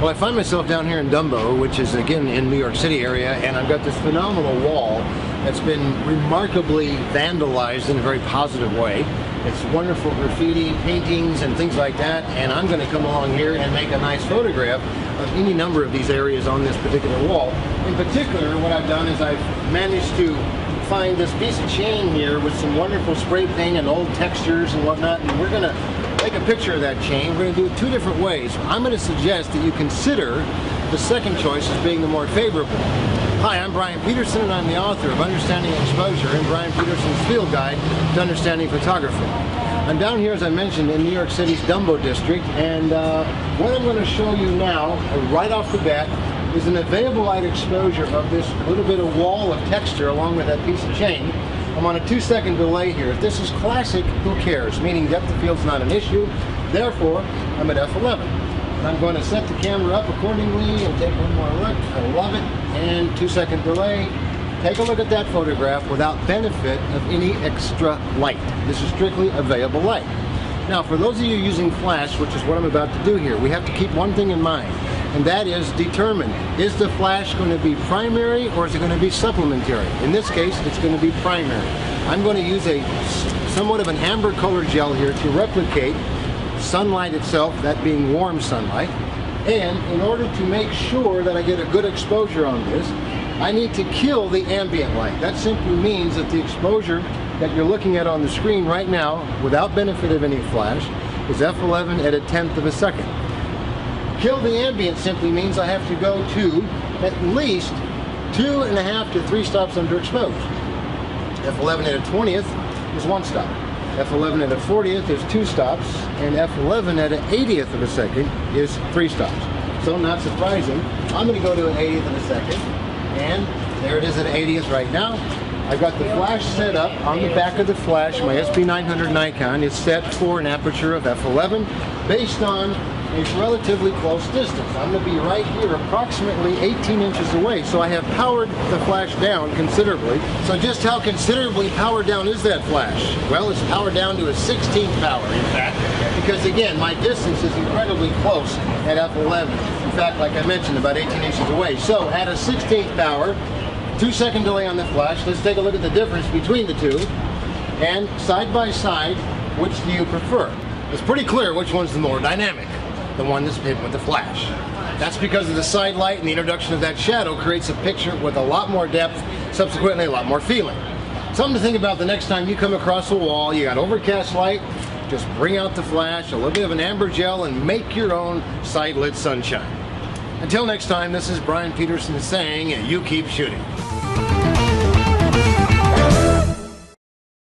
Well, I find myself down here in Dumbo, which is again in New York City area, and I've got this phenomenal wall that's been remarkably vandalized in a very positive way. It's wonderful graffiti, paintings, and things like that, and I'm going to come along here and make a nice photograph of any number of these areas on this particular wall. In particular, what I've done is I've managed to find this piece of chain here with some wonderful spray paint and old textures and whatnot, and we're going to take a picture of that chain. We're going to do it two different ways. I'm going to suggest that you consider the second choice as being the more favorable. Hi, I'm Brian Peterson, and I'm the author of Understanding Exposure and Brian Peterson's Field Guide to Understanding Photography. I'm down here, as I mentioned, in New York City's Dumbo district, and what I'm going to show you now, right off the bat, is an available light exposure of this little bit of wall of texture along with that piece of chain. I'm on a 2-second delay here. If this is classic, who cares? Meaning depth of field's not an issue. Therefore, I'm at f11. And I'm going to set the camera up accordingly and take one more look. I love it. And 2-second delay. Take a look at that photograph without benefit of any extra light. This is strictly available light. Now, for those of you using flash, which is what I'm about to do here, we have to keep one thing in mind, and that is determine, is the flash going to be primary or is it going to be supplementary? In this case, it's going to be primary. I'm going to use a somewhat of an amber color gel here to replicate sunlight itself, that being warm sunlight. And in order to make sure that I get a good exposure on this, I need to kill the ambient light. That simply means that the exposure that you're looking at on the screen right now, without benefit of any flash, is f11 at 1/10 of a second. Kill the ambient simply means I have to go to at least 2.5 to 3 stops underexposed. f11 at 1/20th is 1 stop. f11 at 1/40th is 2 stops, and f11 at 1/80th of a second is 3 stops. So not surprising, I'm going to go to 1/80th of a second, and there it is at 1/80th right now. I've got the flash set up on the back of the flash. My SP900 Nikon is set for an aperture of f11 based on a relatively close distance. I'm going to be right here approximately 18 inches away, so I have powered the flash down considerably. So just how considerably powered down is that flash? Well, it's powered down to a 16th power, in fact, because again, my distance is incredibly close at f11. In fact, like I mentioned, about 18 inches away. So at a 16th power, 2-second delay on the flash. Let's take a look at the difference between the two. And side by side, which do you prefer? It's pretty clear which one's the more dynamic. The one that's hit with the flash. That's because of the side light, and the introduction of that shadow creates a picture with a lot more depth, subsequently a lot more feeling. Something to think about the next time you come across a wall, you got overcast light, just bring out the flash, a little bit of an amber gel, and make your own side lit sunshine. Until next time, this is Brian Peterson saying, you keep shooting.